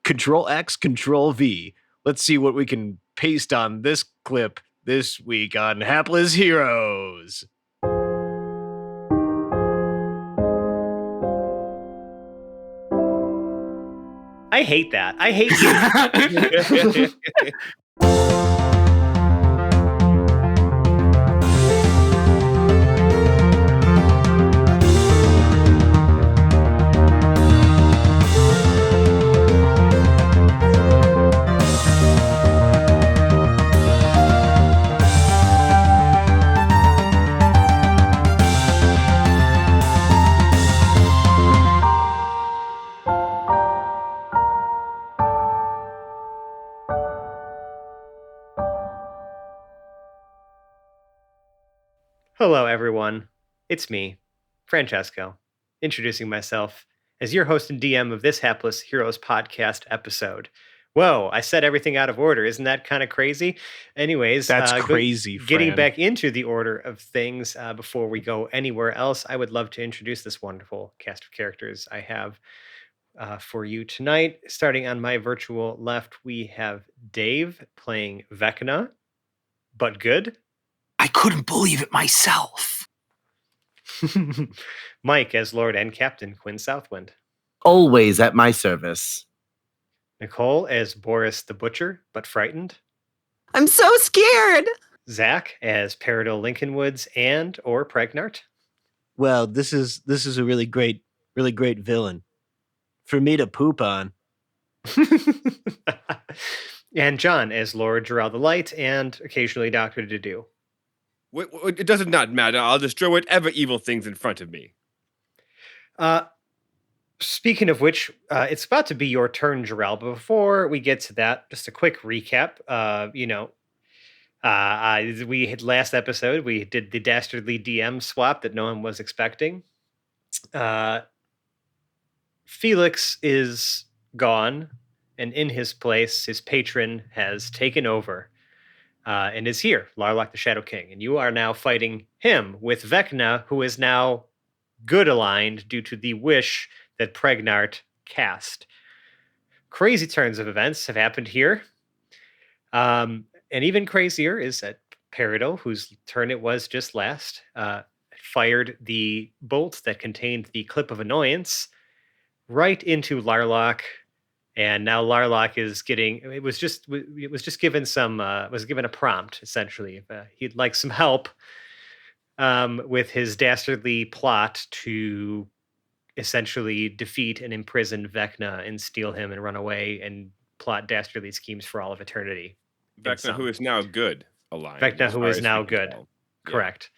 Control X, Control V. Let's see what we can paste on this clip this week on Hapless Heroes. I hate that. I hate you. Hello, everyone. It's me, Francesco, introducing myself as your host and DM of this Hapless Heroes podcast episode. Whoa, I said everything out of order. Isn't that kind of crazy? Anyways, that's crazy, Getting Fran. back into the order of things before we go anywhere else, I would love to introduce this wonderful cast of characters I have for you tonight. Starting on my virtual left, we have Dave playing Vecna, but good. I couldn't believe it myself. Mike as Lord and Captain Quinn Southwind. Always at my service. Nicole as Boris the Butcher, but frightened. I'm so scared. Zach as Peridot Lincolnwoods and or Pregnart. Well, this is a really great villain for me to poop on. And John as Lord Gerald the Light and occasionally Dr. Dedu. It does not matter. I'll destroy whatever evil thing's in front of me. Speaking of which, it's about to be your turn, Jarrell. But before we get to that, just a quick recap. We had last episode, we did the dastardly DM swap that no one was expecting. Felix is gone, and in his place, his patron has taken over. And is here, Larlock the Shadow King. And you are now fighting him with Vecna, who is now good aligned due to the wish that Pregnart cast. Crazy turns of events have happened here. And even crazier is that Peridot, whose turn it was just last, fired the bolt that contained the clip of annoyance right into Larlock. And now Larlock is getting. It was just given a prompt essentially. He'd like some help with his dastardly plot to essentially defeat and imprison Vecna and steal him and run away and plot dastardly schemes for all of eternity. Vecna, who is now good, aligned. Vecna, who is now good. Correct.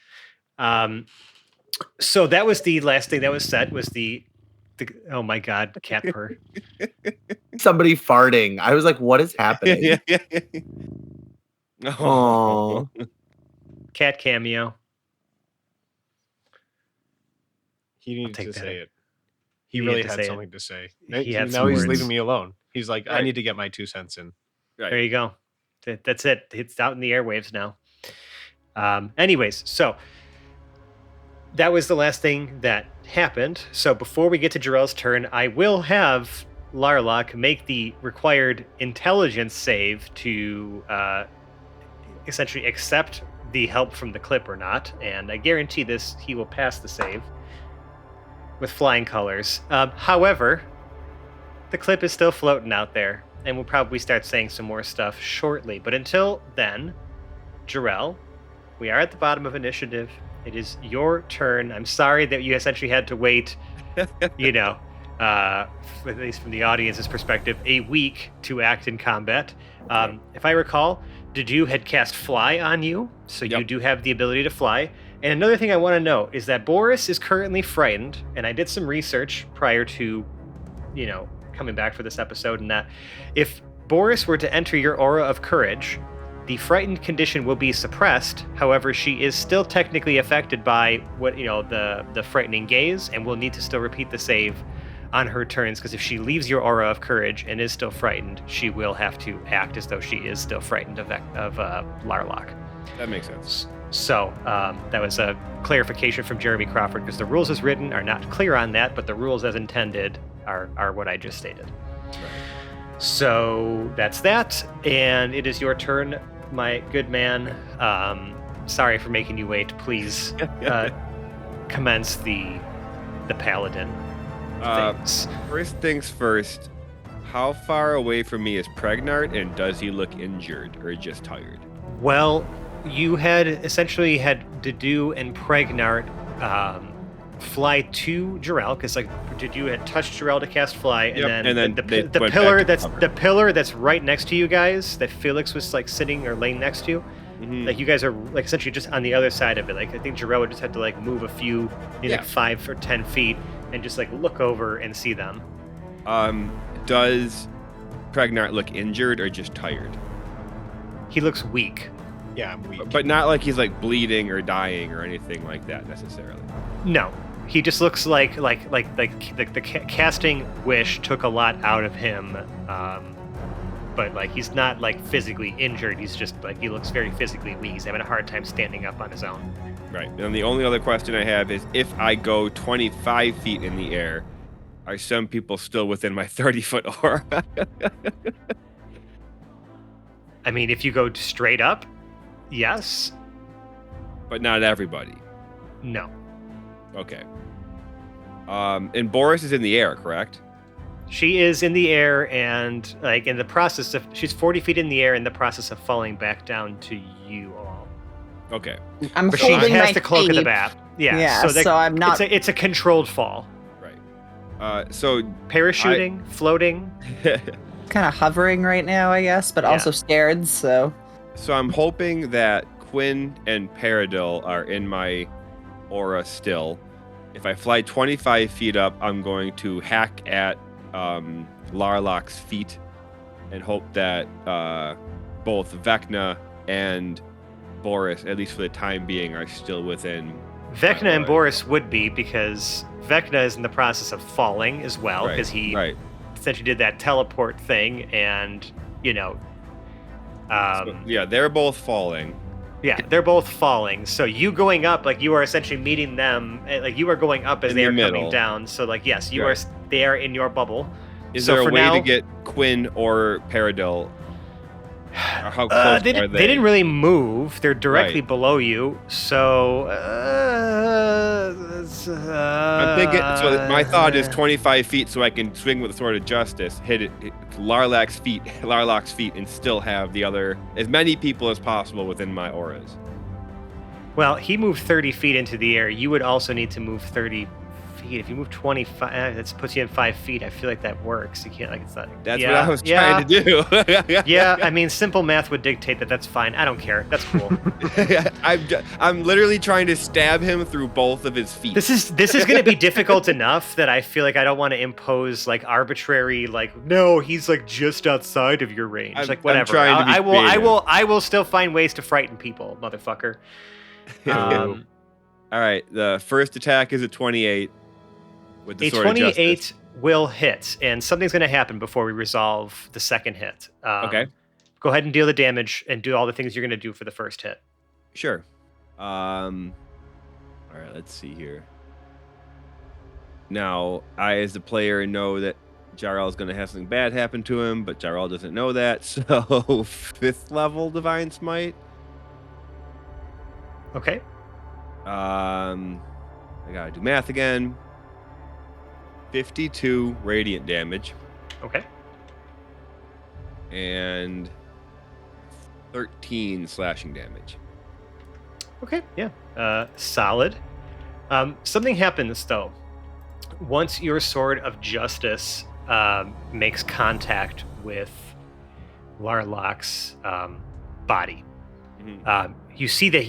So that was the last thing that was said. Was the oh my God, cat purr. Somebody farting. I was like, what is happening? Oh. Cat cameo. He needed to say it. He He really had to had say something to say. He had Now some he's words. leaving me alone. He's like, I Right. need to get my 2 cents in. Right. There you go. That's it. It's out in the airwaves now. Anyways, so that was the last thing that happened. So before we get to Jarrell's turn, I will have Larlock make the required intelligence save to essentially accept the help from the clip or not. And I guarantee he will pass the save with flying colors. However, the clip is still floating out there, and we'll probably start saying some more stuff shortly. But until then, Jarrell, we are at the bottom of initiative. It is your turn. I'm sorry that you essentially had to wait, at least from the audience's perspective, a week to act in combat. If I recall, Dedu had cast Fly on you, so you do have the ability to fly. And another thing I want to know is that Boris is currently frightened, and I did some research prior to, coming back for this episode, and that if Boris were to enter your aura of courage, the frightened condition will be suppressed. However, she is still technically affected by the frightening gaze, and will need to still repeat the save on her turns, because if she leaves your aura of courage and is still frightened, she will have to act as though she is still frightened of Larlock. That makes sense. So that was a clarification from Jeremy Crawford, because the rules as written are not clear on that, but the rules as intended are what I just stated. So that's that, and it is your turn, my good man. Sorry for making you wait. Please commence the paladin things. First things first. How far away from me is Pregnart, and does he look injured or just tired? Well, you had essentially had Dedu and Pregnart fly to Jarrell, because like Dedu had touched Jarrell to cast fly, and then the pillar that's right next to you guys that Felix was like sitting or laying next to. Like you guys are like essentially just on the other side of it. Like I think Jarrell would just have to like move a few, like 5 or 10 feet, and just like look over and see them. Does Pregnart look injured or just tired? He looks weak. Yeah, I'm weak. But not like he's like bleeding or dying or anything like that necessarily. No, he just looks like the casting wish took a lot out of him. But like he's not like physically injured. He's just like he looks very physically weak. He's having a hard time standing up on his own. Right. And the only other question I have is if I go 25 feet in the air, are some people still within my 30-foot aura? I mean, if you go straight up, yes. But not everybody. No. Okay. And Boris is in the air, correct? She is in the air and like in the process of she's 40 feet in the air in the process of falling back down to you all. Okay. I'm But she holding has my the cloak of the cape. bat. Yeah. Yeah, so I'm not- It's a controlled fall. Right. So Parachuting, floating. kind of hovering right now, I guess, but Yeah. also scared. So So I'm hoping that Quinn and Paradil are in my aura still. If I fly 25 feet up, I'm going to hack at Larloc's feet and hope that both Vecna and Boris, at least for the time being, are still within. Vecna and Boris would be because Vecna is in the process of falling as well because he essentially did that teleport thing and, you know. So, yeah, they're both falling. Yeah, they're both falling. So you going up, like you are essentially meeting them, like you are going up as In they the are coming middle. down. So like, yes, you are. They are in your bubble. Is So there a for way now- to get Quinn or Paradil? Or how close They are didn't really move. They're directly Right. below you. So I'm thinking. So my thought is 25 feet, so I can swing with the sword of justice, hit Larloc's feet, and still have the other as many people as possible within my auras. Well, he moved 30 feet into the air. You would also need to move 30 feet. If you move 25, that puts you in 5 feet. I feel like that works. You can't, like, it's not. That's what I was trying to do. Yeah, I mean, simple math would dictate that. That's fine. I don't care. That's cool. I'm literally trying to stab him through both of his feet. This is going to be difficult enough that I feel like I don't want to impose like arbitrary, like, no, he's like just outside of your range. I'm Like whatever. trying to be I will still find ways to frighten people, motherfucker. All right, the first attack is a 28 with the A sword of 28 justice. will hit, and something's going to happen before we resolve the second hit. Okay. Go ahead and deal the damage and do all the things you're going to do for the first hit. Sure. All right, let's see here. Now, I, as the player, know that Jarl is going to have something bad happen to him, but Jarl doesn't know that, so 5th level Divine Smite. Okay. I gotta do math again. 52 radiant damage Okay. and 13 slashing damage. Okay. Yeah. Solid. Something happens though. Once your sword of justice makes contact with Larloc's body, you see that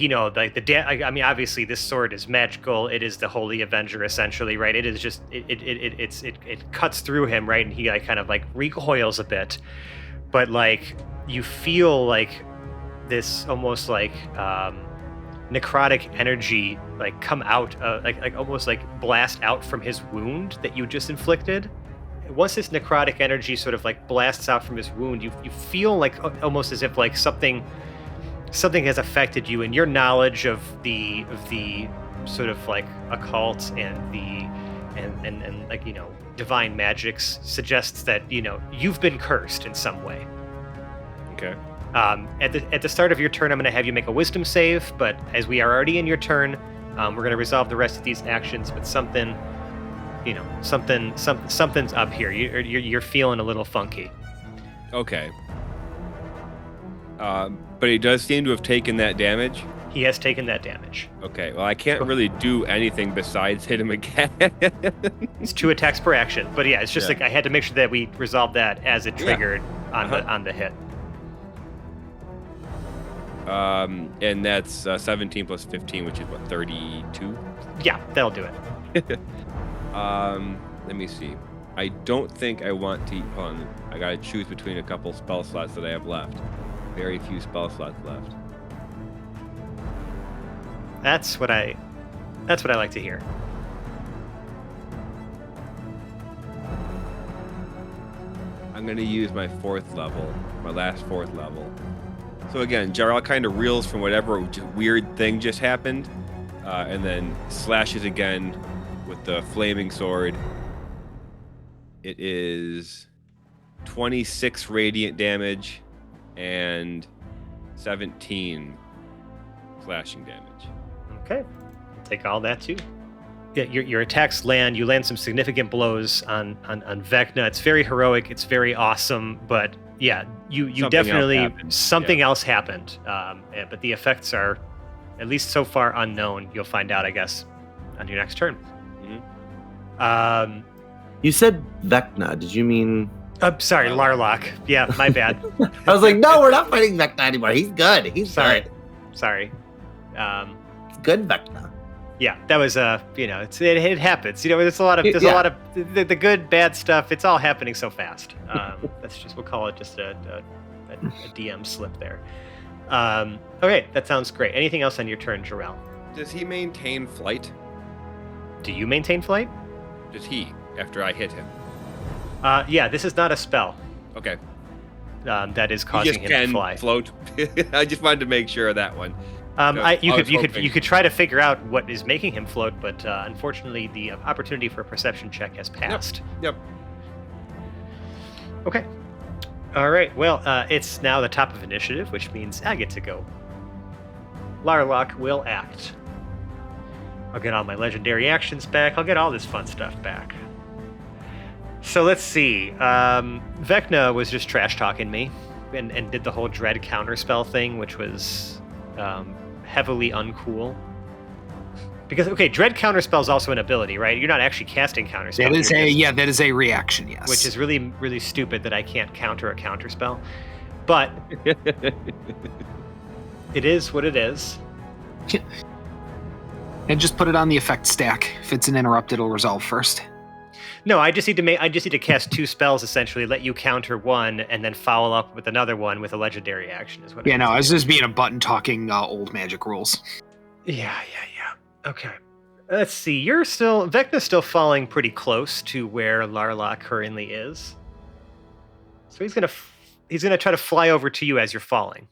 like I mean, obviously this sword is magical. It is the Holy Avenger, essentially, right? It is just it cuts through him, right? And he like kind of like recoils a bit, but like you feel like this almost like necrotic energy like come out, like almost like blast out from his wound that you just inflicted. Once this necrotic energy sort of like blasts out from his wound, you feel like almost as if like something has affected you, and your knowledge of the sort of like occult and the and like divine magics suggests that, you've been cursed in some way. Okay. At the start of your turn, I'm going to have you make a wisdom save, but as we are already in your turn, we're going to resolve the rest of these actions, but something's up here. You're feeling a little funky. Okay. But he does seem to have taken that damage. He has taken that damage. Okay, well, I can't really do anything besides hit him again. It's 2 attacks per action, but yeah, it's just like I had to make sure that we resolved that as it triggered on the hit. And that's 17 plus 15, which is what, 32? Yeah, that'll do it. Let me see. I don't think I want to. Hold on. I gotta choose between a couple spell slots that I have left. Very few spell slots left. That's what I like to hear. I'm gonna use my last 4th level. So again, Jarl kind of reels from whatever weird thing just happened, and then slashes again with the flaming sword. It is 26 radiant damage and 17 slashing damage. Okay, take all that too. Yeah, your attacks land. You land some significant blows on Vecna. It's very heroic. It's very awesome. But yeah, something else happened. But the effects are, at least so far, unknown. You'll find out, I guess, on your next turn. Mm-hmm. You said Vecna. Did you mean? Sorry, Larlock. Yeah, my bad. I was like, no, we're not fighting Vecna anymore. He's good. He's sorry. good. Sorry. It's good Vecna. Yeah, that was it happens. There's a lot of the good, bad stuff. It's all happening so fast. We'll call it just a DM slip there. Okay, that sounds great. Anything else on your turn, Jarrell? Does he maintain flight? Do you maintain flight? Does he, after I hit him? Yeah, this is not a spell. Okay. That is causing him to fly. Float. I just wanted to make sure of that one. You could try to figure out what is making him float, but unfortunately, the opportunity for a perception check has passed. Yep. Okay. All right. Well, it's now the top of initiative, which means I get to go. Larlock will act. I'll get all my legendary actions back. I'll get all this fun stuff back. So let's see. Vecna was just trash talking me, and did the whole dread counterspell thing, which was heavily uncool. Because dread counterspell is also an ability, right? You're not actually casting counterspell. That is a reaction, yes. Which is really, really stupid that I can't counter a counterspell. But it is what it is. And just put it on the effect stack. If it's an interrupt, it'll resolve first. No, I just need to cast 2 spells essentially, let you counter one, and then follow up with another one with a legendary action. Is what? Yeah, I was just being a button talking old magic rules. Yeah. Okay. Let's see. Vecna's still falling pretty close to where Larlock currently is. So he's gonna try to fly over to you as you're falling.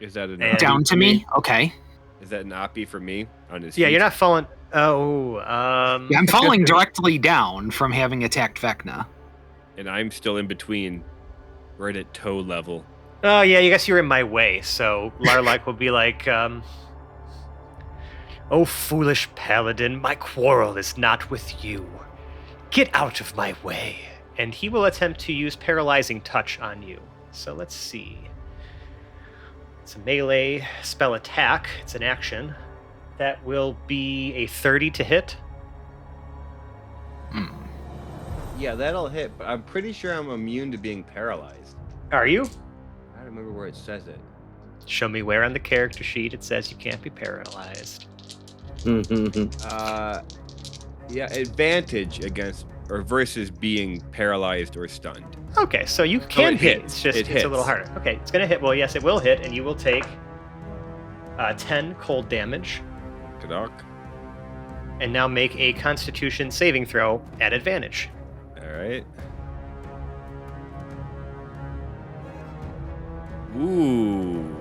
Is that down to me? Okay. Is that an oppie for me on his? Yeah, feet? you're not falling. I'm falling directly down from having attacked Vecna. And I'm still in between, right at toe level. Oh yeah, I guess you're in my way. So Larlock will be like, "Oh foolish paladin, my quarrel is not with you. Get out of my way." And he will attempt to use paralyzing touch on you. So let's see. It's a melee spell attack. It's an action. That will be a 30 to hit. Yeah, that'll hit, but I'm pretty sure I'm immune to being paralyzed. Are you? I don't remember where it says it. Show me where on the character sheet it says you can't be paralyzed. Yeah, advantage against or versus being paralyzed or stunned. Okay, so you can hit. Hits. It's just it's a little harder. Okay, it's gonna hit. Well, yes, it will hit, and you will take 10 cold damage. Good luck. And now make a Constitution saving throw at advantage. All right. Ooh.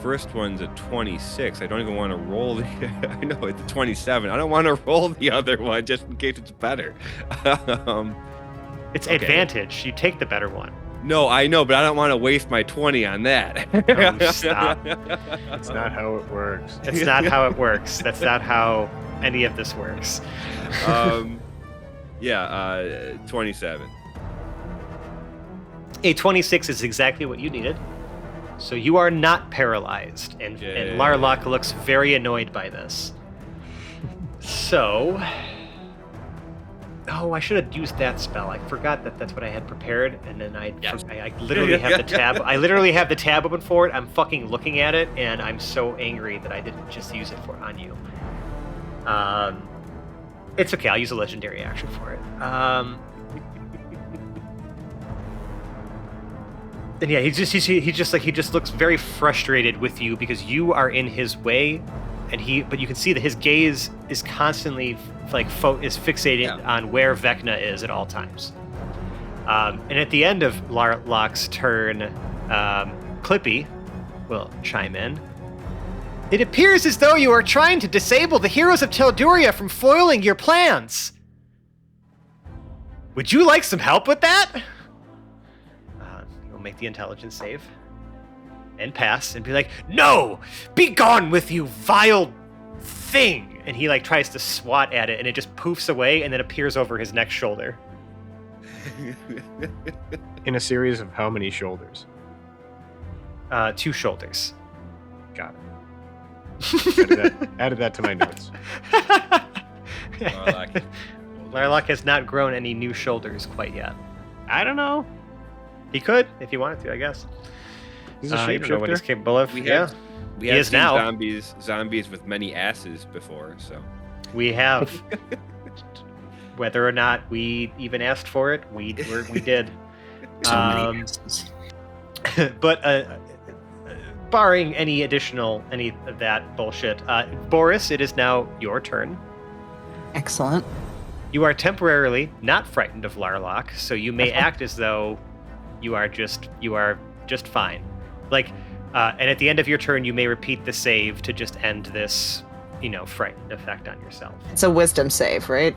first one's a 26. I don't even want to roll the. I know it's a 27. I don't want to roll the other one just in case it's better. It's okay. advantage. You take the better one. No, I know, but I don't want to waste my 20 on that. Oh, stop. That's not how it works. That's not how it works. That's not how any of this works. 27. A 26 is exactly what you needed. So you are not paralyzed. And Larlock looks very annoyed by this. So... Oh, I should have used that spell. I forgot that that's what I had prepared, and then I literally have the tab. I literally have the tab open for it. I'm fucking looking at it, and I'm so angry that I didn't just use it on you. It's okay. I'll use a legendary action for it. And yeah, he just looks very frustrated with you because you are in his way, but you can see that his gaze is constantly is fixated on where Vecna is at all times. And at the end of Larlock's turn, Clippy will chime in. It appears as though you are trying to disable the heroes of Telduria from foiling your plans. Would you like some help with that? You'll make the intelligence save and pass and be like, no, be gone with you, vile thing. And he tries to swat at it, and it just poofs away and then appears over his next shoulder. In a series of how many shoulders? 2 shoulders. Got it. Added that to my notes. Larlock has not grown any new shoulders quite yet. I don't know. He could, if he wanted to, I guess. He's a I don't know what he's shapeshifter. capable of. We He have is seen now. zombies with many asses before, so. We have. Whether or not we even asked for it, we did. So many asses. But barring any of that bullshit, Boris, it is now your turn. Excellent. You are temporarily not frightened of Larlock, so you may act as though you are just fine. And at the end of your turn, you may repeat the save to just end this, frightened effect on yourself. It's a wisdom save, right?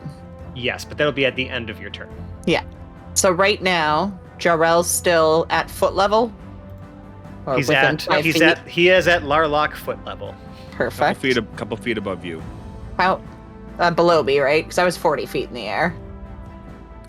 Yes, but that'll be at the end of your turn. Yeah. So right now, Jarrell's still at foot level? Or He within 5 feet? He is at Larlock foot level. Perfect. Couple feet above you. How? Below me, right? Because I was 40 feet in the air.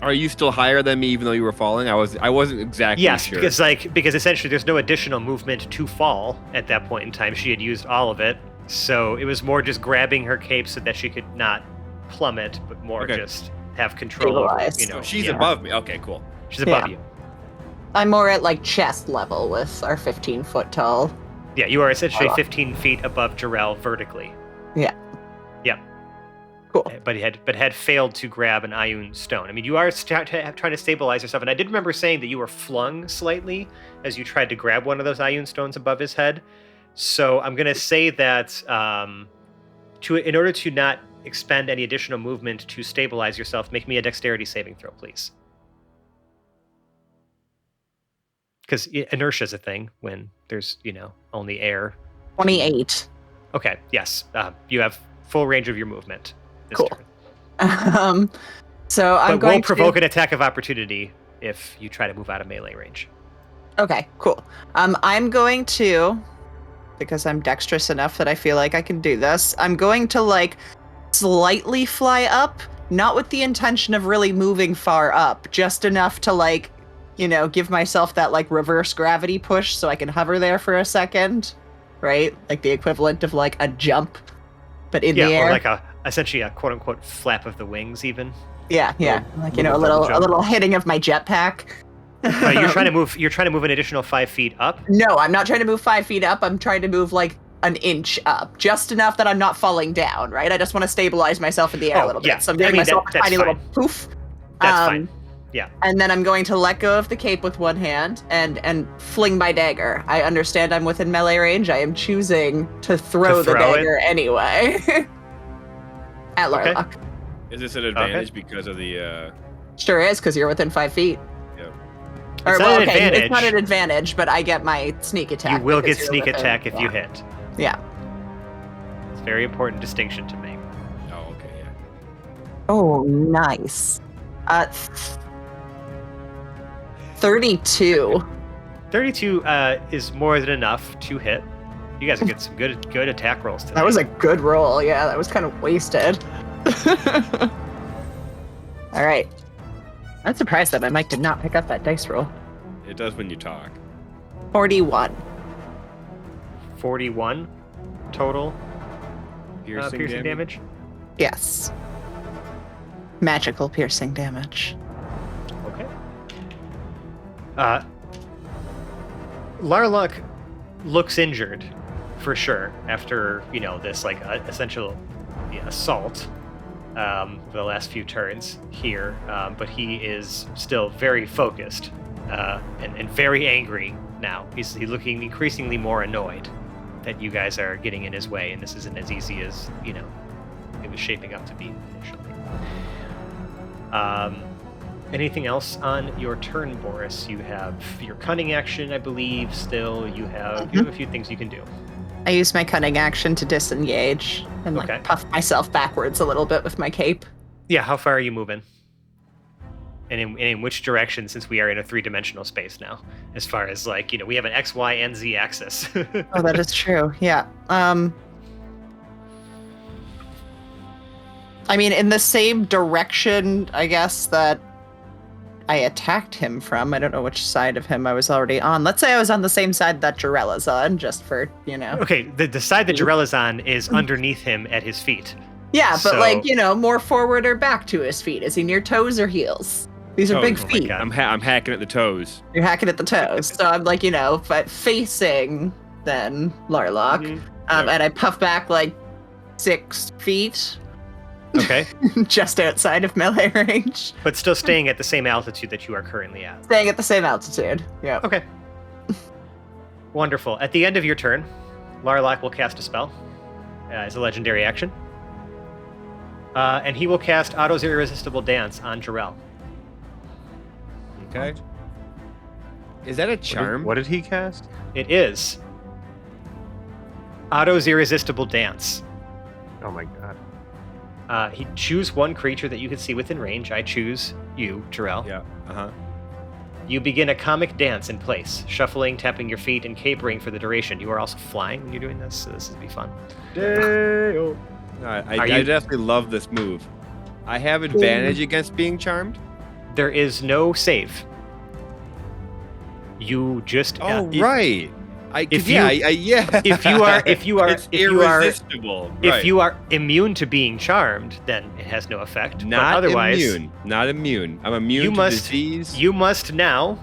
Are you still higher than me, even though you were falling? I wasn't exactly Yes, sure. because essentially there's no additional movement to fall at that point in time. She had used all of it, so it was more just grabbing her cape so that she could not plummet, but more just have control over. Stabilize. She's above me. Okay, cool. She's above you. I'm more at chest level with our 15-foot tall. Yeah, you are essentially 15 feet above Jarrell vertically. Yeah. Yep. Cool. But had failed to grab an Ioun stone. I mean, you are trying to stabilize yourself, and I did remember saying that you were flung slightly as you tried to grab one of those Ioun stones above his head. So I'm going to say that in order to not expend any additional movement to stabilize yourself, make me a dexterity saving throw, please. Because inertia is a thing when there's, only air. 28. Okay, yes. You have full range of your movement this Cool. turn. So I'm But going won't provoke an attack of opportunity if you try to move out of melee range. Okay, cool. I'm going to, because I'm dexterous enough that I feel like I can do this, I'm going to slightly fly up, not with the intention of really moving far up, just enough to give myself that reverse gravity push so I can hover there for a second, right? Like the equivalent of a jump, but in the air. Or essentially a quote unquote flap of the wings even. Yeah. A little hitting of my jetpack. You're trying to move an additional 5 feet up? No, I'm not trying to move 5 feet up. I'm trying to move an inch up, just enough that I'm not falling down, right? I just want to stabilize myself in the air a little bit. So I'm giving myself a tiny little poof. That's fine. Yeah. And then I'm going to let go of the cape with one hand and fling my dagger. I understand I'm within melee range. I am choosing to throw the dagger anyway. At Larlock. Okay. Is this an advantage because of the... Sure is, because you're within 5 feet. Or, It's well, not an okay, advantage. it's not an advantage, but I get my sneak attack. You will because get you're sneak within- attack if yeah. you hit. Yeah. It's a very important distinction to make. Oh, okay, yeah. Oh, nice. 32. 32 is more than enough to hit. You guys get some good attack rolls today. That was a good roll. Yeah, that was kind of wasted. All right. I'm surprised that my mic did not pick up that dice roll. It does when you talk. 41. 41 total Piercing, damage. Yes. Magical piercing damage. Okay. Larlock looks injured, for sure, after this essential assault the last few turns here, but he is still very focused and very angry now. He's looking increasingly more annoyed that you guys are getting in his way, and this isn't as easy as it was shaping up to be initially. Anything else on your turn, Boris? You have your cunning action, I believe. Still, you have a few things you can do. I use my cunning action to disengage and Okay. puff myself backwards a little bit with my cape. Yeah, how far are you moving? And in which direction, since we are in a 3-dimensional space now, as far as we have an X, Y, and Z axis. Oh, that is true. Yeah. I mean, in the same direction, I guess, that I attacked him from. I don't know which side of him I was already on. Let's say I was on the same side that Jarella's on, just for, Okay, the side that Jarella's on is underneath him at his feet. Yeah, but So- more forward or back to his feet. Is he near toes or heels? These are big Toes. Oh my feet. God. I'm hacking at the toes. You're hacking at the toes. So I'm but facing then Larlock. Mhm. And I puff back 6 feet Okay, just outside of melee range. but still staying at the same altitude that you are currently at. Staying at the same altitude. Yeah. Okay. Wonderful. At the end of your turn, Larlock will cast a spell as a legendary action. And he will cast Otto's Irresistible Dance on Jarell. Okay. Is that a charm? What did he cast? It is Otto's Irresistible Dance. Oh my god. He choose one creature that you can see within range. I choose you, Jarell. Yeah. Uh-huh. You begin a comic dance in place, shuffling, tapping your feet, and capering for the duration. You are also flying when you're doing this, so this will be fun. I Are you- definitely love this move. I have advantage against being charmed. There is no save. You just Oh, right. if yeah, you- yeah. if you are It's irresistible. Right. if you are immune to being charmed, then it has no effect. not but otherwise, immune, not immune. I'm immune You to must- disease. you must now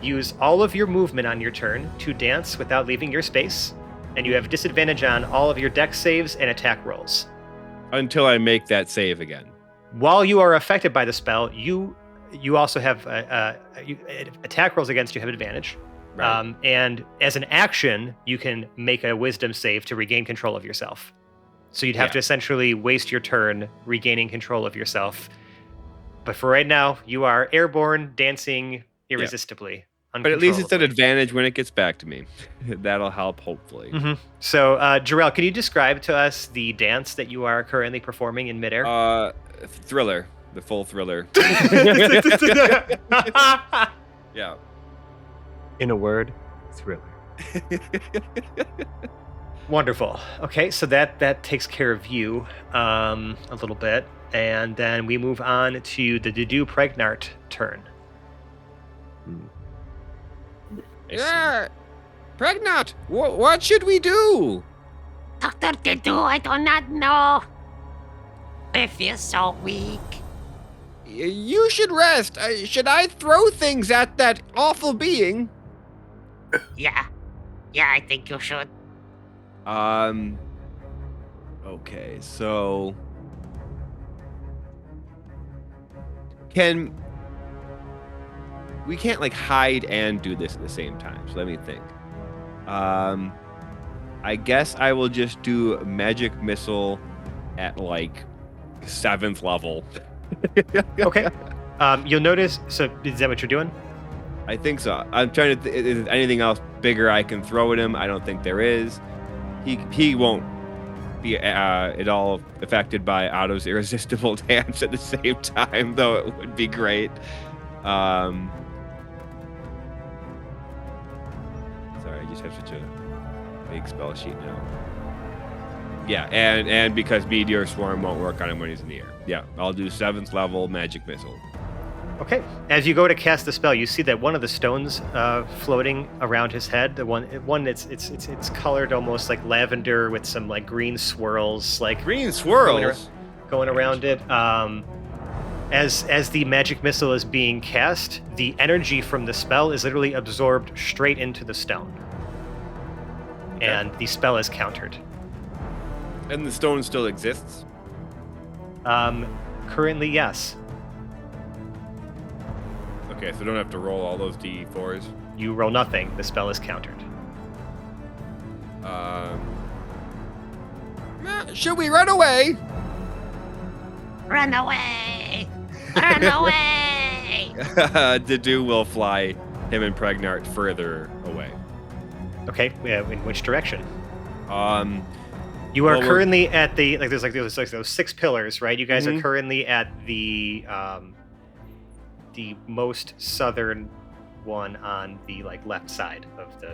use all of your movement on your turn to dance without leaving your space, and you have disadvantage on all of your dex saves and attack rolls. Until I make that save again. While you are affected by the spell, you also have attack rolls against you have advantage. Right. And as an action, you can make a wisdom save to regain control of yourself. So you'd have Yeah. to essentially waste your turn regaining control of yourself. But for right now, you are airborne, dancing irresistibly. But at least it's an uncontrollably. advantage when it gets back to me. That'll help, hopefully. Mhm. So, Jarell, can you describe to us the dance that you are currently performing in midair? Thriller. The full thriller. Yeah. In a word, thriller. Wonderful. Okay, so that takes care of you a little bit, and then we move on to the Dudu Pregnart turn. Yeah. Pregnant. What should we do? Dr. Didu, I do not know. I feel so weak. You should rest. Should I throw things at that awful being? Yeah. Yeah, I think you should. Okay, so we can't hide and do this at the same time. So let me think. I guess I will just do magic missile at 7th level. Okay. You'll notice. So is that what you're doing? I think so. I'm trying to. Is there anything else bigger I can throw at him? I don't think there is. He won't be at all affected by Otto's irresistible dance at the same time, though it would be great. Sorry, I just have such a big spell sheet now. Yeah, and because Meteor Swarm won't work on him when he's in the air. Yeah, I'll do 7th level Magic Missile. Okay. As you go to cast the spell, you see that one of the stones floating around his head, the one that's it's colored almost like lavender with some like green swirls, like Green swirls. going around it. As the magic missile is being cast, the energy from the spell is literally absorbed straight into the stone, and the spell is countered. And the stone still exists? Currently, yes. Okay, so I don't have to roll all those D4s. You roll nothing. The spell is countered. Should we run away? Run away! Run away! Dedu will fly him and Pregnart further away. Okay. In which direction? You are Well, currently at the there's those 6 pillars, right? You guys are currently at the most southern one on the left side of the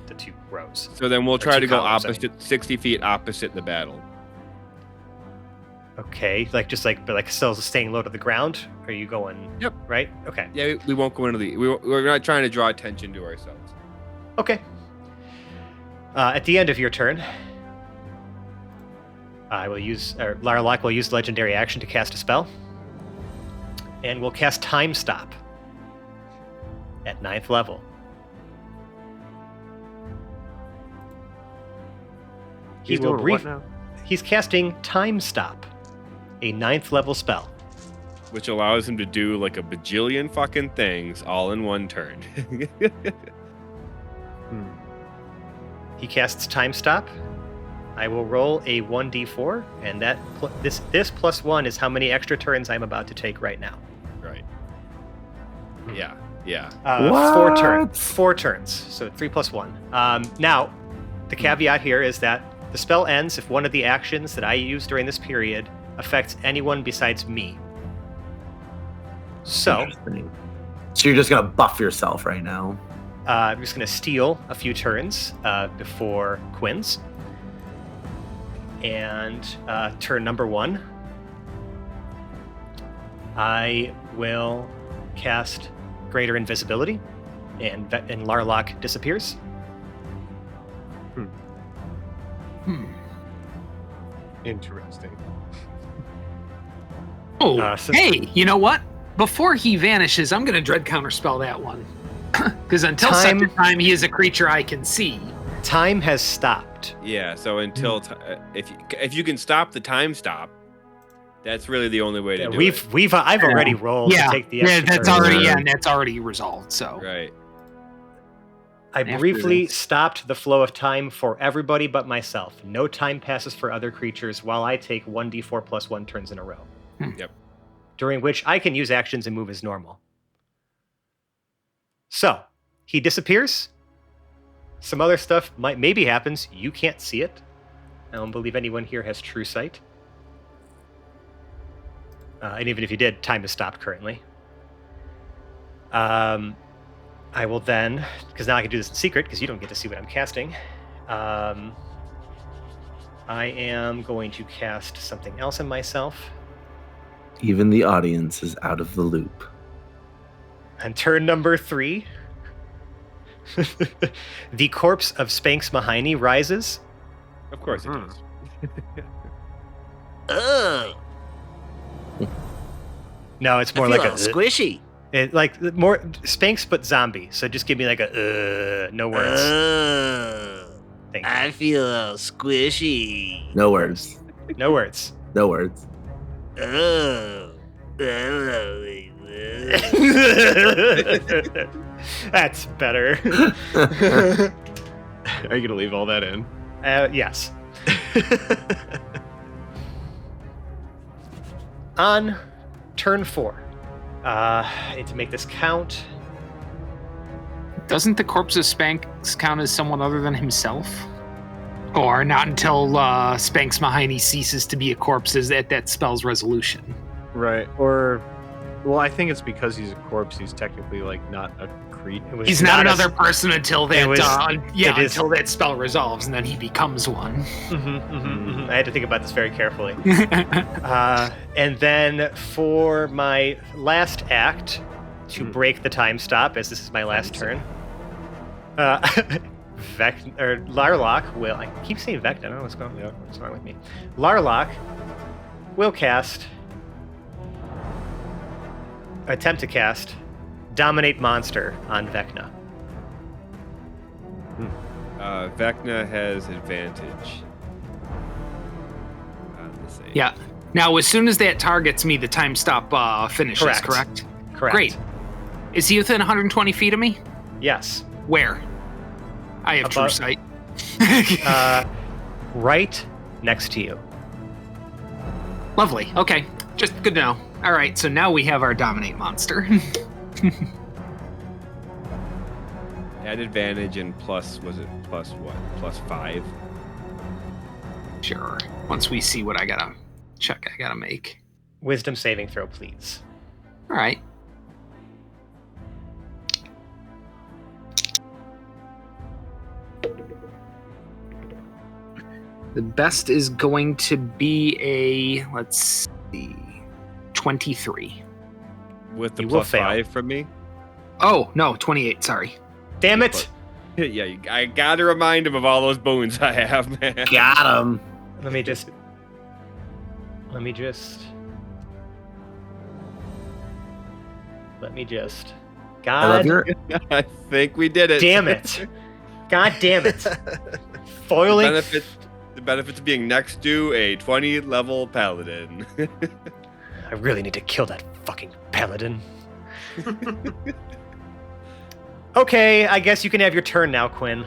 the 2 rows. So then we'll try to go columns, opposite, 60 feet opposite the battle. Okay, but still staying low to the ground. Are you going? Yep. Right. Okay. Yeah, we won't go into we're not trying to draw attention to ourselves. Okay. At the end of your turn, Larlock will use legendary action to cast a spell, and we'll cast Time Stop at 9th level. He's casting Time Stop, a 9th level spell. Which allows him to do like a bajillion fucking things all in one turn. He casts Time Stop. I will roll a 1d4, and this plus 1 is how many extra turns I'm about to take right now. Right. Yeah. 4 turns. So 3 plus 1. Now, the caveat here is that the spell ends if one of the actions that I use during this period affects anyone besides me. So you're just gonna buff yourself right now. I'm just gonna steal a few turns before Quinn's. And turn number 1, I will cast Greater Invisibility, and Larlock disappears. Interesting. Oh, So- hey, you know what? Before he vanishes, I'm going to dread counterspell that one. Because until such a time he is a creature I can see. Time has stopped. Yeah, so until if you can stop the time stop, that's really the only way to do it. I've already rolled to take the extra that's turn. already and that's already resolved. So Right. I After briefly this. stopped the flow of time for everybody but myself. No time passes for other creatures while I take 1d4 plus 1 turns in a row. Yep. During which I can use actions and move as normal. So, he disappears. Some other stuff maybe happens. You can't see it. I don't believe anyone here has true sight. And even if you did, time is stopped currently. I will then, because now I can do this in secret, because you don't get to see what I'm casting. I am going to cast something else on myself. Even the audience is out of the loop. On turn number 3, the corpse of Spanx Mahiny rises. Of course it does. Ugh. No, it's more I like feel a squishy. more Spanx but zombie. So just give me like a no words. Thank you. I feel squishy. No words. No words. No words. That's better. Are you gonna leave all that in? Yes. On turn 4, I need to make this count. Doesn't the corpse of Spanx count as someone other than himself? Or not until Spanx Mahoney ceases to be a corpse at that spell's resolution. Right. Or, well, I think it's because he's a corpse. He's technically like not a creature. He's not another person until that is- until that spell resolves, and then he becomes one. I had to think about this very carefully. And then for my last act, to break the time stop, as this is my last turn, Larlock will. I keep saying Vecna. I don't know what's wrong with me. Larlock will attempt to cast Dominate Monster on Vecna. Vecna has advantage on the save. Yeah. Now, as soon as that targets me, the time stop finishes, correct? Correct. Great. Is he within 120 feet of me? Yes. Where? I have true sight. Right next to you. Lovely. Okay. Just good to know. All right, so now we have our Dominate monster. Add advantage and plus what? Plus 5? Sure. Once we see what I gotta make. Wisdom saving throw, please. All right. The best is going to be a, let's see, 23. With the You will plus fail. 5 from me? Oh, no, 28, sorry. Damn it! Yeah, I gotta remind him of all those boons I have, man. Got him. Let me just. Let me just. I love God your. I think we did it. damn it! God damn it! Foiling. The benefits of being next to a 20 level paladin. I really need to kill that fucking paladin. Okay, I guess you can have your turn now, Quinn.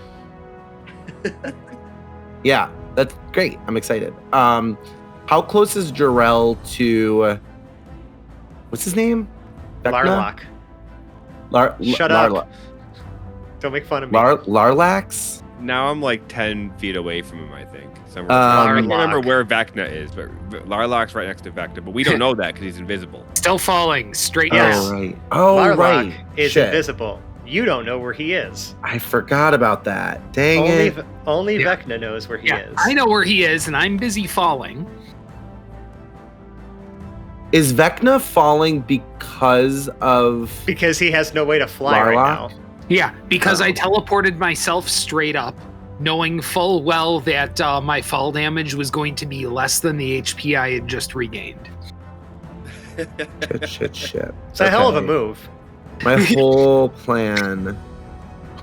Yeah, that's great. I'm excited. How close is Jarrell to? What's his name? Vecna? Larlock. Shut up. Don't make fun of me. Larlax? Now I'm like 10 feet away from him, I think. Somewhere. Um, I can't remember where Vecna is, but Larlock's right next to Vecna. But we don't know that because he's invisible. Still falling, straight Yes. down. Oh, right. Oh, Larlock right. is Shit. invisible. You don't know where he is. I forgot about that. Dang it. Only Yeah. Vecna knows where he Yeah, is. I know where he is, and I'm busy falling. Is Vecna falling because of... Because he has no way to fly right Larlock? now. Yeah, because Oh. I teleported myself straight up, knowing full well that my fall damage was going to be less than the HP I had just regained. Shit. It's a hell of a Okay. move. My whole plan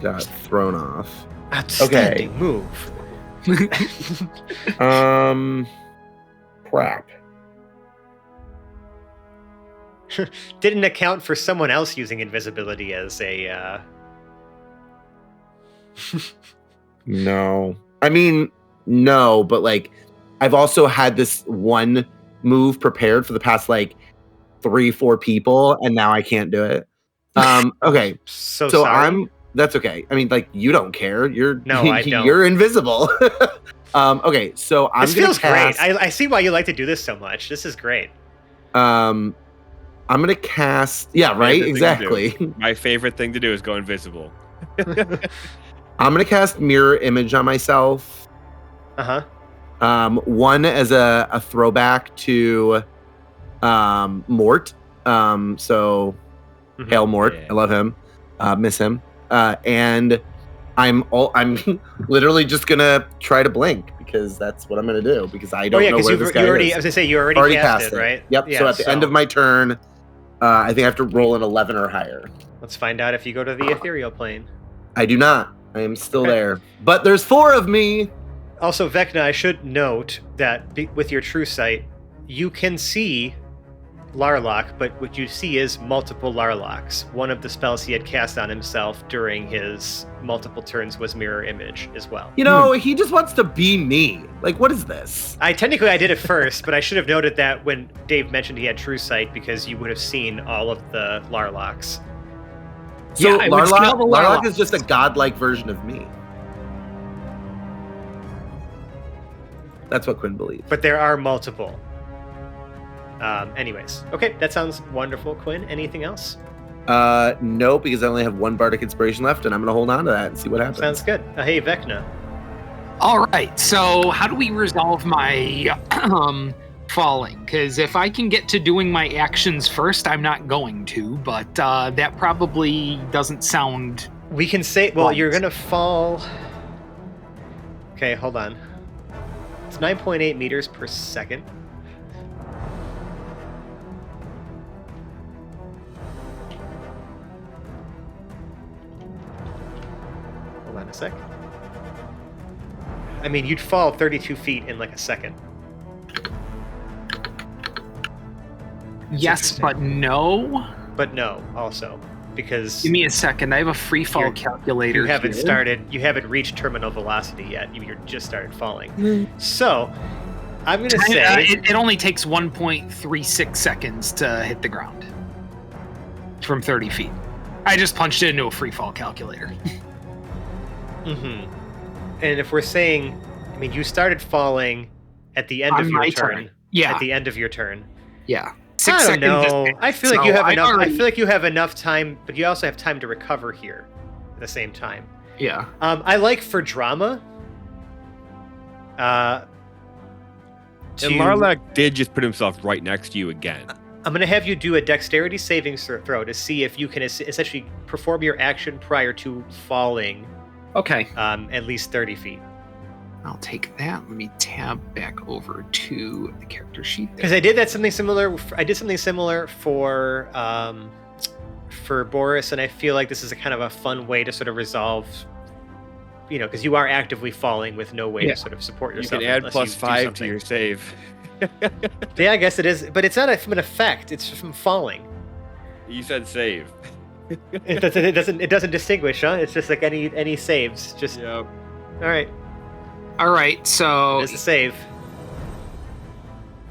got thrown off. Outstanding move. Crap. Didn't account for someone else using invisibility as a. No. I mean, no, but like, I've also had this one move prepared for the past like 3-4 people, and now I can't do it. Okay. So So sorry. that's okay. I mean, like, you don't care. You're No, I don't. You're invisible. Okay, so I'm This gonna feels cast, great. I see why you like to do this so much. This is great. I'm gonna cast. Yeah, right. Exactly. My favorite thing to do is go invisible. I'm gonna cast mirror image on myself. Uh huh. One as a throwback to Mort. So Mhm. hail Mort. Yeah. I love him. Miss him. And I'm literally just gonna try to blink because that's what I'm gonna do because I Oh don't yeah, know because where you this guy already. is. I was gonna say you already cast it, right? Yep. Yeah, so at the end of my turn, I think I have to roll an 11 or higher. Let's find out if you go to the ethereal plane. I do not. I am still Okay. there. But there's 4 of me. Also, Vecna, I should note that with your true sight, you can see Larlock, but what you see is multiple Larlocks. One of the spells he had cast on himself during his multiple turns was Mirror Image as well. You know, he just wants to be me. Like, what is this? I did it first, but I should have noted that when Dave mentioned he had true sight because you would have seen all of the Larlocks. So Yeah, I would scale the Larlock Larlock. is just a godlike version of me. That's what Quinn believes. But there are multiple. Anyways, okay, that sounds wonderful, Quinn. Anything else? No, because I only have one bardic inspiration left, and I'm gonna hold on to that and see what happens. Sounds good. Hey, Vecna. All right, so how do we resolve my falling? Because if I can get to doing my actions first, I'm not going to, but that probably doesn't sound... We can say, well, Right. you're going to fall. Okay, hold on. It's 9.8 meters per second. Hold on a sec. I mean, you'd fall 32 feet in like a second. Yes, interesting. but no. But no, also, because Give me a second. I have a free fall You're- calculator. you haven't here. started, you haven't reached terminal velocity yet. You're just started falling. So, I'm going to say... It only takes 1.36 seconds to hit the ground from 30 feet. I just punched it into a free fall calculator. Mm-hmm. And if we're saying, I mean, you started falling at the end On of your my turn. turn. Yeah. At the end of your turn. Yeah. I 6 don't seconds. know. I feel like you So have I enough. I already- feel like you have enough time, but you also have time to recover here at the same time. Yeah. I like for drama. And Larlock did just put himself right next to you again. I'm going to have you do a dexterity saving throw to see if you can essentially perform your action prior to falling Okay. at least 30 feet. I'll take that. Let me tab back over to the character sheet. there. Because I did something similar. I did something similar for Boris, and I feel like this is a kind of a fun way to sort of resolve. You know, because you are actively falling with no way Yeah. to sort of support You yourself. can add unless plus you do 5 to something. your save. Yeah, I guess it is, but it's not from an effect. It's from falling. You said save. It doesn't distinguish, huh? It's just like any saves. Just Yep. all right. All right. So It's a save.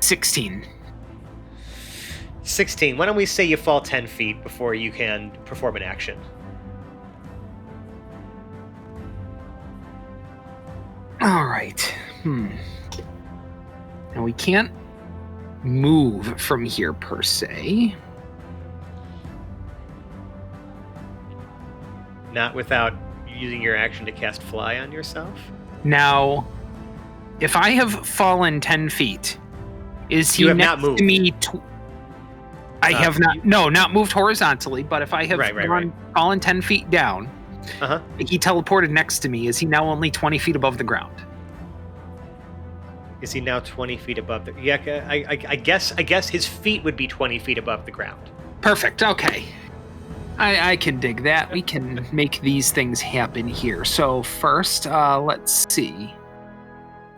16. 16. Why don't we say you fall 10 feet before you can perform an action? All right. Now we can't move from here per se. Not without using your action to cast fly on yourself. Now, if I have fallen 10 feet, is he You have next not moved. to me? I have not. you- No, not moved horizontally. But if I have Right. fallen 10 feet down, Uh-huh. he teleported next to me. Is he now only 20 feet above the ground? Is he now 20 feet above the... Yeah, I guess his feet would be 20 feet above the ground. Perfect. Okay. I can dig that. We can make these things happen here. So first, let's see.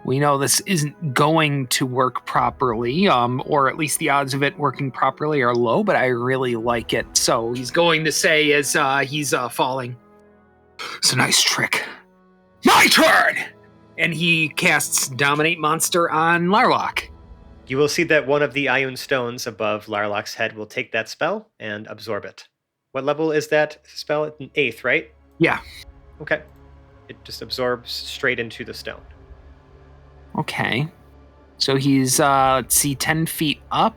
We know this isn't going to work properly, or at least the odds of it working properly are low, but I really like it. So he's going to say as he's falling, "It's a nice trick. My turn!" And he casts Dominate Monster on Larlock. You will see that one of the Ioun stones above Larlock's head will take that spell and absorb it. What level is that spell? It's an 8th, right? Yeah. Okay. It just absorbs straight into the stone. Okay. So he's, let's see, 10 feet up.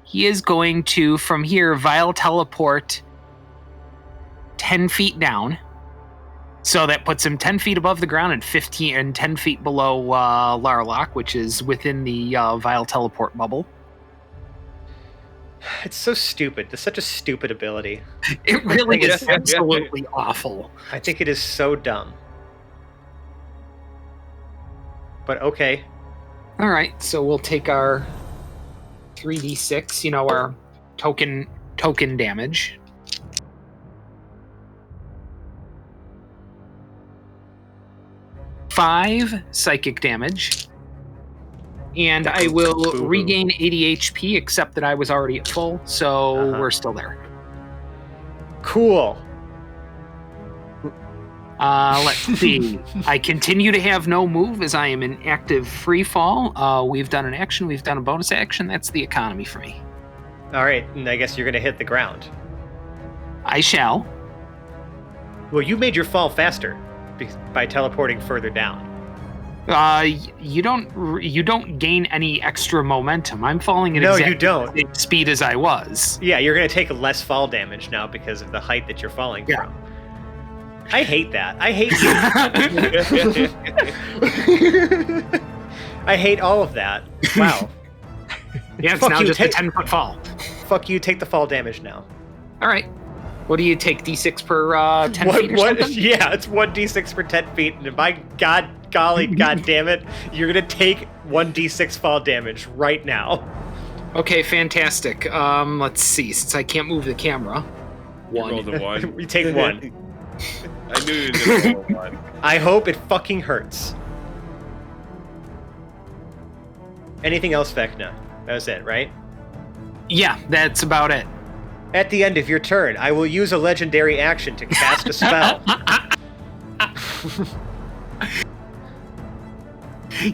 He is going to, from here, Vile Teleport 10 feet down. So that puts him 10 feet above the ground and 10 feet below Larlock, which is within the Vile Teleport bubble. It's so stupid. It's such a stupid ability. It really Yeah. is absolutely awful. I think it is so dumb. But okay. All right, so we'll take our 3d6, our token damage. 5 psychic damage. And I will Boo-hoo. regain 80 HP, except that I was already at full, so Uh-huh. we're still there. Cool. Let's see. I continue to have no move as I am in active free fall. We've done an action, we've done a bonus action. That's the economy for me. All right, and I guess you're going to hit the ground. I shall. Well, you made your fall faster by teleporting further down. You don't gain any extra momentum. I'm falling at No, exactly you don't. the same speed as I was. Yeah, you're going to take less fall damage now because of the height that you're falling Yeah. from. I hate that. I hate you. I hate all of that. Wow. Yeah, it's Fuck now you, just a 10-foot fall. Fuck you, take the fall damage now. All right. What do you take, D6 per 10 feet or something? Yeah, it's 1d6 for 10 feet, and by golly, god damn it, you're going to take 1d6 fall damage right now. Okay, fantastic. Let's see, since I can't move the camera. You rolled a 1. You take 1. I knew you didn't roll a 1. I hope it fucking hurts. Anything else, Vecna? That was it, right? Yeah, that's about it. At the end of your turn, I will use a legendary action to cast a spell.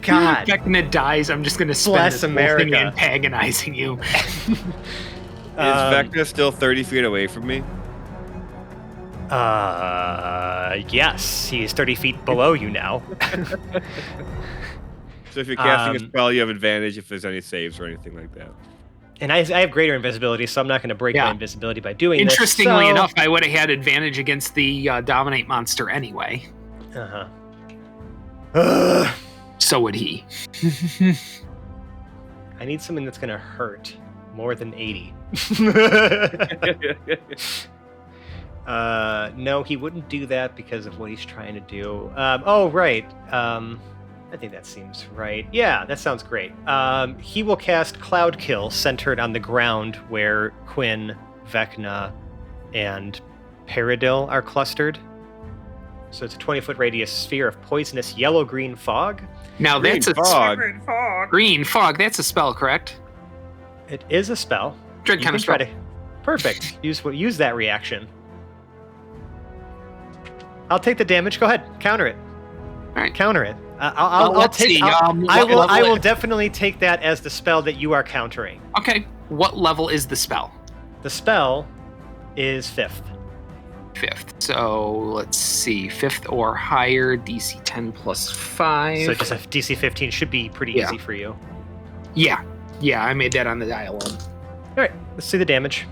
God. Vecna dies, I'm just going to spend Bless this whole thing America. antagonizing you. Is Vecna still 30 feet away from me? Yes, he is 30 feet below you now. So if you're casting a spell, you have advantage if there's any saves or anything like that. And I have greater invisibility, so I'm not going to break my invisibility by doing this. Interestingly enough, I would have had advantage against the Dominate monster anyway. Uh-huh. So would he. I need something that's going to hurt more than 80. No, he wouldn't do that because of what he's trying to do. Right. I think that seems right. Yeah, that sounds great. He will cast Cloud Kill centered on the ground where Quinn, Vecna, and Peridil are clustered. So it's a 20-foot radius sphere of poisonous yellow-green fog. Now Green that's a fog. Green fog. That's a spell, correct? It is a spell. Dread You counter can try spell. to- Perfect. Use that reaction. I'll take the damage. Go ahead. Counter it. All right. Counter it. Let's see, I what level will is- definitely take that as the spell that you are countering. Okay. What level is the spell? The spell is 5th. 5th. So let's see. 5th or higher. DC 10 plus 5. So just a DC 15 should be pretty Yeah. easy for you. Yeah. Yeah, I made that on the dial-up. All right, let's see the damage.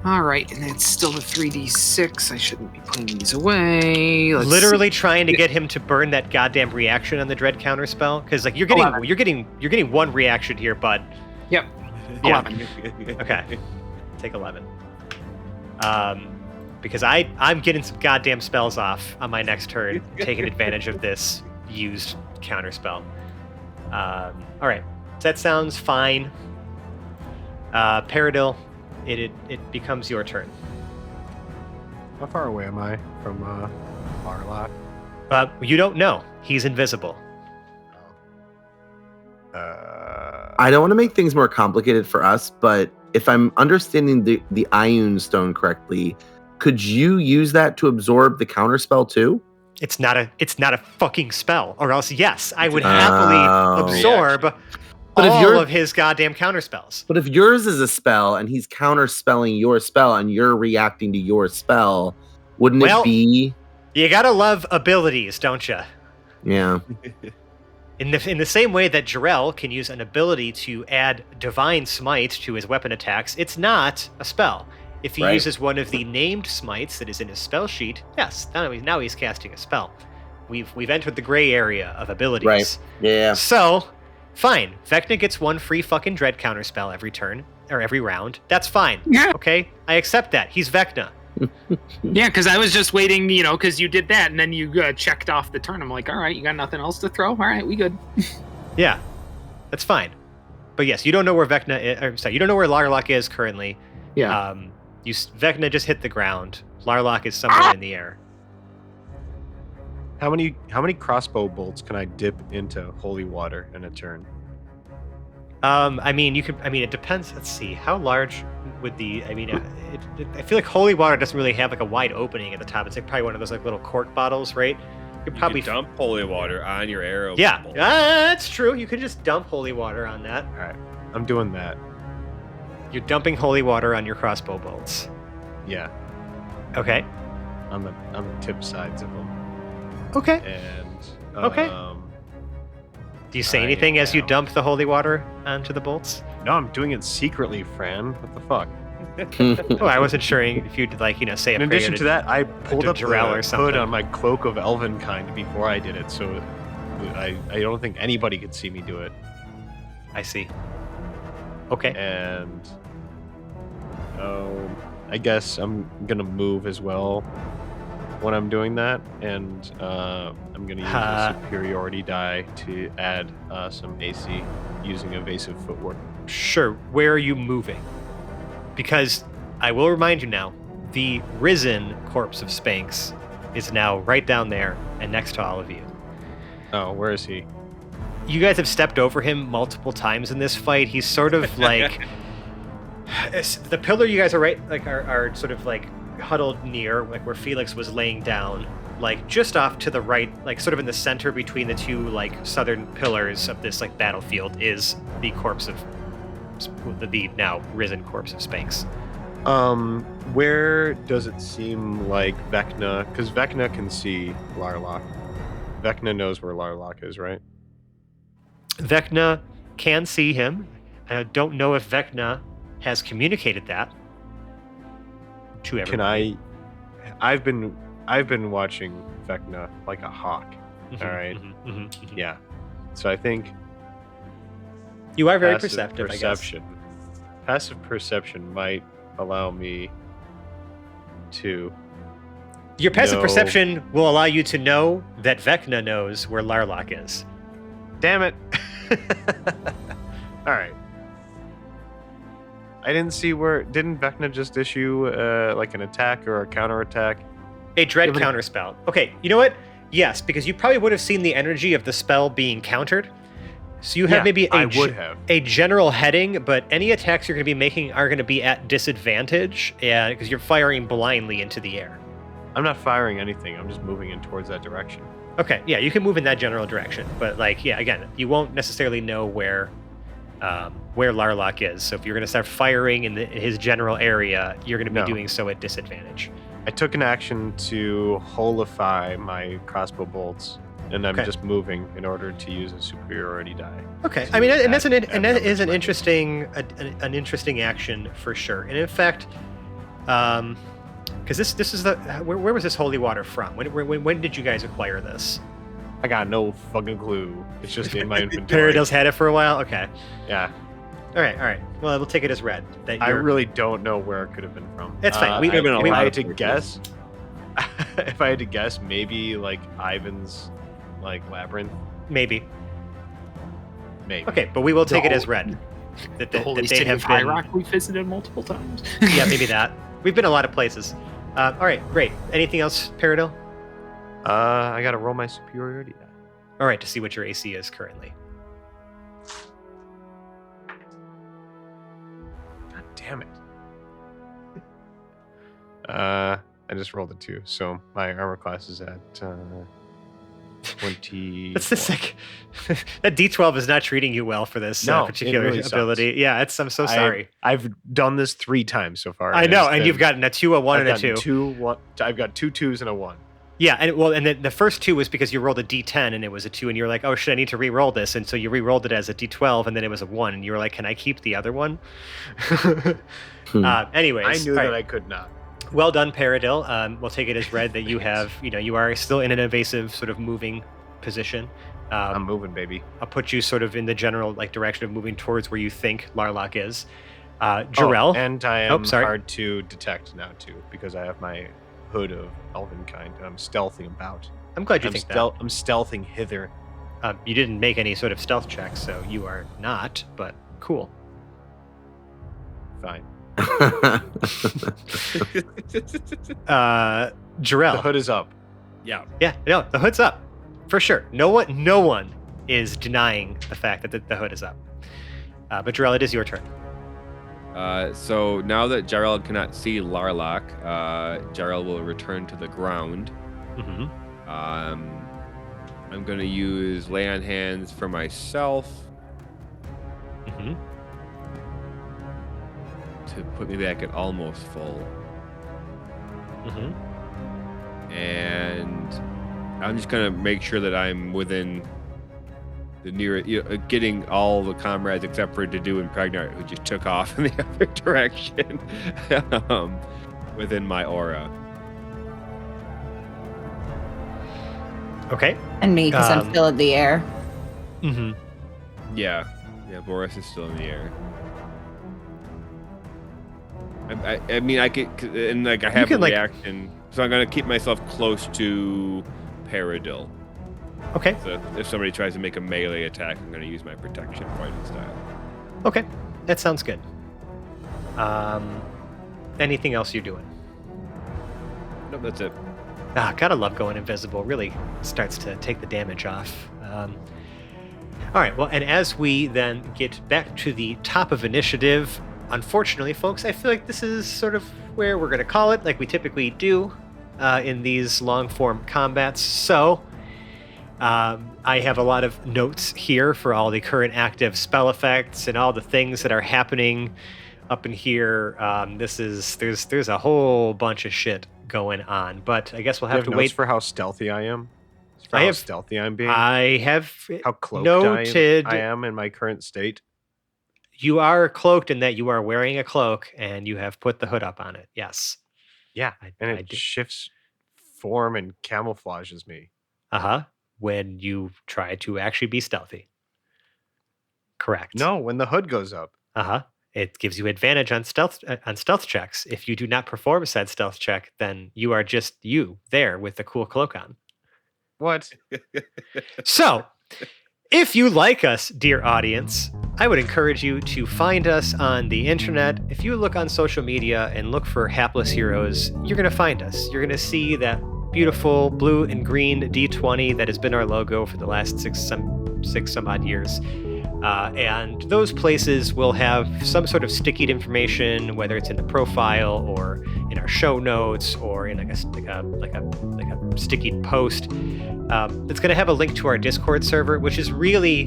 All right, and that's still the 3d6. I shouldn't be putting these away. Let's Literally trying to get him to burn that goddamn reaction on the dread counter spell, because like you're getting one reaction here, bud. See. Yep. Yeah. 11. Okay. Take 11. Because I'm getting some goddamn spells off on my next turn, taking advantage of this used counter spell. All right, so that sounds fine. Peridil, it becomes your turn. How far away am I from Larlock? You don't know. He's invisible. I don't want to make things more complicated for us, but if I'm understanding the Ioun Stone correctly, could you use that to absorb the counterspell too? It's not a fucking spell, or else yes, I would happily absorb But if all you're- of his goddamn counterspells. But if yours is a spell and he's counterspelling your spell and you're reacting to your spell, wouldn't Well- it be? You gotta love abilities, don't you? Yeah. In the same way that Jarrell can use an ability to add Divine Smite to his weapon attacks, it's not a spell. If he Right. uses one of the named smites that is in his spell sheet, yes, now he's casting a spell. We've entered the gray area of abilities. Right. Yeah. So, fine. Vecna gets one free fucking dread counter spell every turn or every round. That's fine. Yeah. Okay, I accept that. He's Vecna. Yeah, because I was just waiting, because you did that, and then you checked off the turn. I'm like, all right, you got nothing else to throw? All right, we good. Yeah, that's fine. But yes, you don't know where you don't know where Larlock is currently. Yeah. Vecna just hit the ground. Larlock is somewhere in the air. How many crossbow bolts can I dip into holy water in a turn? It depends. Let's see. How large would I feel like holy water doesn't really have like a wide opening at the top. It's like probably one of those like little cork bottles, right? You could probably dump holy water on your arrow. Yeah, bolt. that's true. You could just dump holy water on that. All right, I'm doing that. You're dumping holy water on your crossbow bolts. Yeah. Okay. on the tip sides of them. Okay. And Okay. Do you say I anything as you am- dump the holy water onto the bolts? No, I'm doing it secretly, Fran. What the fuck? Oh, I wasn't sure if you'd say a In prayer addition to that, I pulled up the Jarrell or hood something. on my cloak of Elvenkind before I did it, so I don't think anybody could see me do it. I see. Okay. And I guess I'm gonna move as well when I'm doing that, and I'm gonna use a superiority die to add some AC using evasive footwork. Sure. Where are you moving? Because I will remind you now, the risen corpse of Spanx is now right down there and next to all of you. Oh, where is he? You guys have stepped over him multiple times in this fight. He's sort of like the pillar you guys are are sort of huddled near, where Felix was laying down, just off to the right, sort of in the center between the two southern pillars of this battlefield is the corpse of the now risen corpse of Spanx. Where does it seem like Vecna? Because Vecna can see Larlock. Vecna knows where Larlock is, right? Vecna can see him. I don't know if Vecna has communicated that to everyone. Can I? I've been watching Vecna like a hawk. All right. Yeah. So I think You are very passive perceptive, perception. Passive perception might allow me to. Your passive No. perception will allow you to know that Vecna knows where Larlock is. Damn it! All right. I didn't see where. Didn't Vecna just issue an attack or a counterattack? A dread Yeah, but- counterspell. Okay, you know what? Yes, because you probably would have seen the energy of the spell being countered. So you have Yeah, maybe I would have. a general heading, but any attacks you're going to be making are going to be at disadvantage, because you're firing blindly into the air. I'm not firing anything. I'm just moving in towards that direction. Okay, yeah, you can move in that general direction, but again, you won't necessarily know where Larlock is. So if you're going to start firing in his general area, you're going to be No. doing so at disadvantage. I took an action to holify my crossbow bolts, and I'm Okay. just moving in order to use a superiority die. Okay, to I mean, and that add is an numbers to my an interesting action for sure. And in fact, because this is where was this holy water from? When did you guys acquire this? I got no fucking clue. It's just in my inventory. Paradil's had it for a while. Okay, Yeah, all right. Well, we'll take it as read. That I you're- really don't know where it could have been from. It's fine. We- if we- I we- had to guess, if I had to guess, maybe Ivan's labyrinth. maybe. Maybe. Okay, but we will take it No. as read. That The holy they city have of High been. Rock we visited multiple times. Yeah, maybe that. We've been a lot of places. All right, great. Anything else, Paradil? I gotta roll my superiority die. All right, to see what your AC is currently. God damn it. I just rolled a 2, so my armor class is at 20. That's just that D12 is not treating you well for this No, it particular really sucks. ability. Yeah, I'm so sorry. I've done this 3 times so far. I know, it's and you've been- gotten a 2, a 1, I've and a 2. gotten I've got 2 2s and a 1. Yeah, and then the first 2 was because you rolled a D10 and it was a 2, and you were like, oh shit, I need to re-roll this, and so you re-rolled it as a D12, and then it was a 1, and you were like, can I keep the other one? Anyways, I knew all that right. I could not. Well done, Paradil. We'll take it as read that you have, you are still in an evasive sort of moving position. I'm moving, baby. I'll put you sort of in the general direction of moving towards where you think Larlock is. Jarrell. And I am sorry. hard to detect now too because I have my hood of Elvenkind. I'm stealthing about. I'm glad you think that. I'm stealthing hither. You didn't make any sort of stealth check, so you are not, but cool. Fine. Jarrell. The hood is up. Yeah. Yeah, no, the hood's up. For sure. No one is denying the fact that the hood is up. But Jarrell, it is your turn. So now that Gerald cannot see Larlock, Gerald will return to the ground. Mm-hmm. I'm going to use Lay on Hands for myself Mm-hmm. to put me back at almost full. And I'm just gonna make sure that I'm within the near, getting all the comrades except for Dedu and Pregnant, who just took off in the other direction, within my aura. Okay. And me, because I'm still in the air. Yeah, Boris is still in the air. I mean, I could, and like I have a reaction, so I'm gonna keep myself close to Paradil. Okay. So if somebody tries to make a melee attack, I'm gonna use my protection fighting style. Okay, that sounds good. Anything else you're doing? Nope, that's it. Gotta love going invisible. Really starts to take the damage off. All right, well, and as we then get back to the top of initiative, unfortunately, folks, I feel like this is sort of where we're going to call it, like we typically do in these long-form combats. So I have a lot of notes here for all the current active spell effects and all the things that are happening up in here. There's a whole bunch of shit going on, but I guess we'll have to wait for how stealthy I am. How stealthy I'm being. I have how cloaked noted I am in my current state. You are cloaked in that you are wearing a cloak and you have put the hood up on it. Yes. Yeah, it shifts form and camouflages me. When you try to actually be stealthy. Correct. No, when the hood goes up. It gives you advantage on stealth checks. If you do not perform said stealth check, then you are just you there with the cool cloak on. What? So, if you like us, dear audience, I would encourage you to find us on the internet. If you look on social media and look for Hapless Heroes, you're going to find us. You're going to see that beautiful blue and green D20 that has been our logo for the last six some odd years. And those places will have some sort of stickied information, whether it's in the profile or in our show notes or in like a stickied post. It's going to have a link to our Discord server, which is really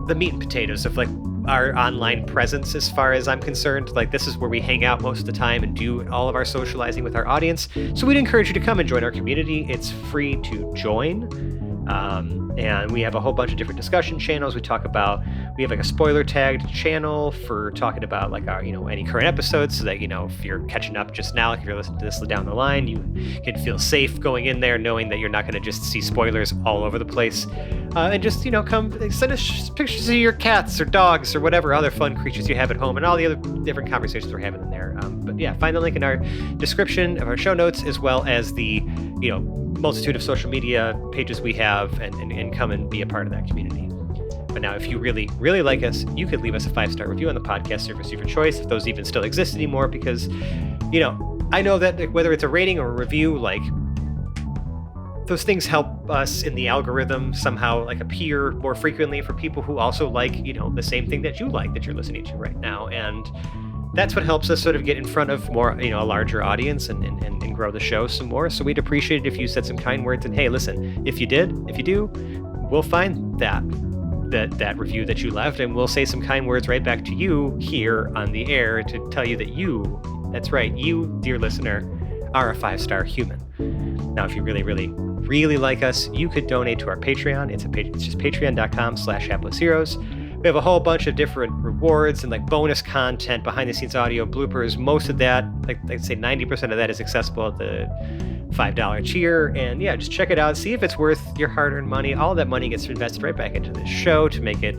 the meat and potatoes of like our online presence as far as I'm concerned. Like, this is where we hang out most of the time and do all of our socializing with our audience. So we'd encourage you to come and join our community. It's free to join. And we have a whole bunch of different discussion channels. We have like a spoiler tagged channel for talking about like our, any current episodes, so that, if you're catching up just now, like if you're listening to this down the line, you can feel safe going in there knowing that you're not going to just see spoilers all over the place. And just, come send us pictures of your cats or dogs or whatever other fun creatures you have at home and all the other different conversations we're having in there. But yeah, find the link in our description of our show notes, as well as the, multitude of social media pages we have, and come and be a part of that community. But now, if you really, really like us, you could leave us a 5-star review on the podcast service of your choice, if those even still exist anymore, because, I know that whether it's a rating or a review, like, those things help us in the algorithm somehow like appear more frequently for people who also like, the same thing that you like, that you're listening to right now. And that's what helps us sort of get in front of more, a larger audience and grow the show some more. So we'd appreciate it if you said some kind words. And hey, listen, if you do, we'll find that review that you left, and we'll say some kind words right back to you here on the air to tell you that that's right, you, dear listener, are a 5-star human. Now, if you really, really, really like us, you could donate to our Patreon. It's just patreon.com/haplessheroes. We have a whole bunch of different rewards and like bonus content, behind the scenes audio, bloopers. Most of that, like I'd say 90% of that, is accessible at the $5 tier. And yeah, just check it out. See if it's worth your hard-earned money. All that money gets invested right back into the show to make it,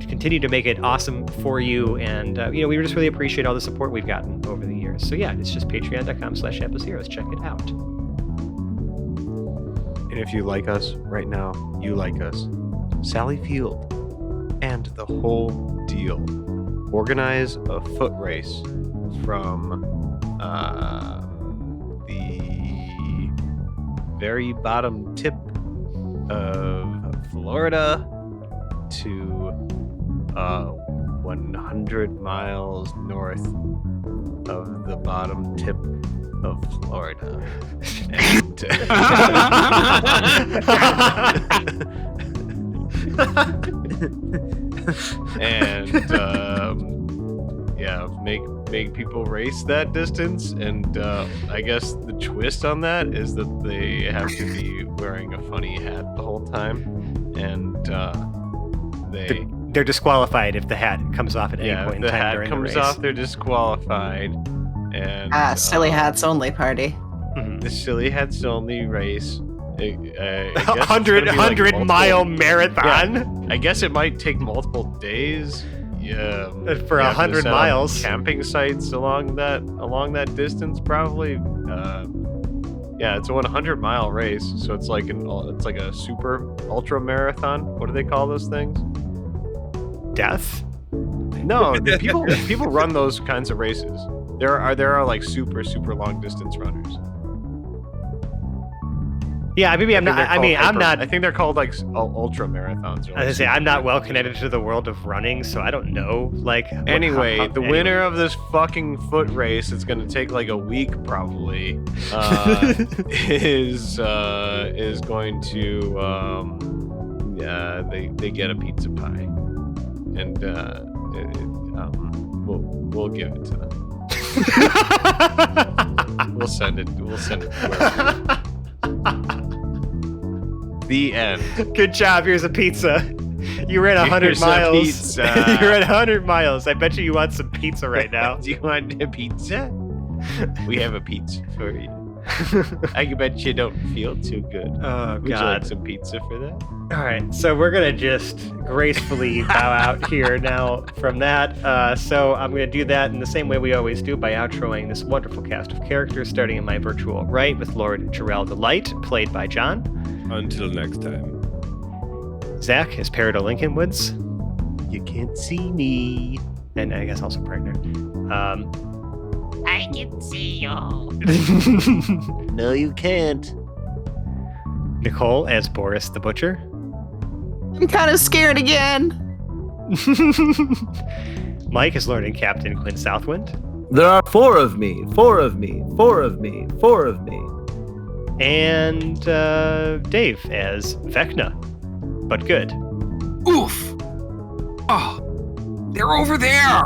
continue to make it awesome for you. And, we just really appreciate all the support we've gotten over the years. So yeah, it's just patreon.com/haplessheroes. Check it out. And if you like us right now, you like us. Sally Field and the whole deal. Organize a foot race from the very bottom tip of Florida to 100 miles north of the bottom tip of Florida. And make people race that distance, and I guess the twist on that is that they have to be wearing a funny hat the whole time, and they're disqualified if the hat comes off at any point in the time hat during comes the race. off, they're disqualified. And silly hats only party. the silly hats only race. I guess 100 mile marathon. Yeah, I guess it might take multiple days. Yeah, For 100 miles. Camping sites along that distance, probably. Yeah, it's a 100-mile race, so it's like a super ultra marathon. What do they call those things? Death? No, people run those kinds of races. There are like super long distance runners. Yeah, maybe I'm not. I mean, I'm not. I think they're called like ultra marathons. I was gonna say I'm not well connected to the world of running, so I don't know. Like, anyway, the winner of this fucking foot race, it's gonna take like a week probably. Is going to they get a pizza pie, and we'll give it to them. We'll send it. To wherever. The end. Good job. Here's a pizza. You ran 100 Here's a miles. pizza. You ran 100 miles. I bet you want some pizza right now. Do you want a pizza? We have a pizza for you. I bet you don't feel too good. Oh, Would you like God. some pizza for that? All right. So we're going to just gracefully bow out here now from that. So I'm going to do that in the same way we always do by outroing this wonderful cast of characters, starting in my virtual right with Lord Jarrell Delight, played by John. Until next time. Zach is Peridot Lincolnwoods. You can't see me. And I guess also partner. I can see you. No, you can't. Nicole as Boris the Butcher. I'm kind of scared again. Mike is Lord and Captain Quinn Southwind. There are 4 of me. 4 of me. 4 of me. 4 of me. And Dave as Vecna. But good. Oof. Oh, they're over there.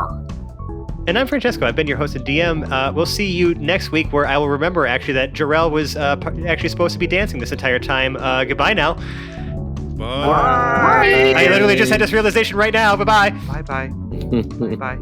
And I'm Francesco. I've been your host and DM. We'll see you next week, where I will remember actually that Jarrell was actually supposed to be dancing this entire time. Goodbye now. Bye. I literally just had this realization right now. Bye-bye. Bye. Bye.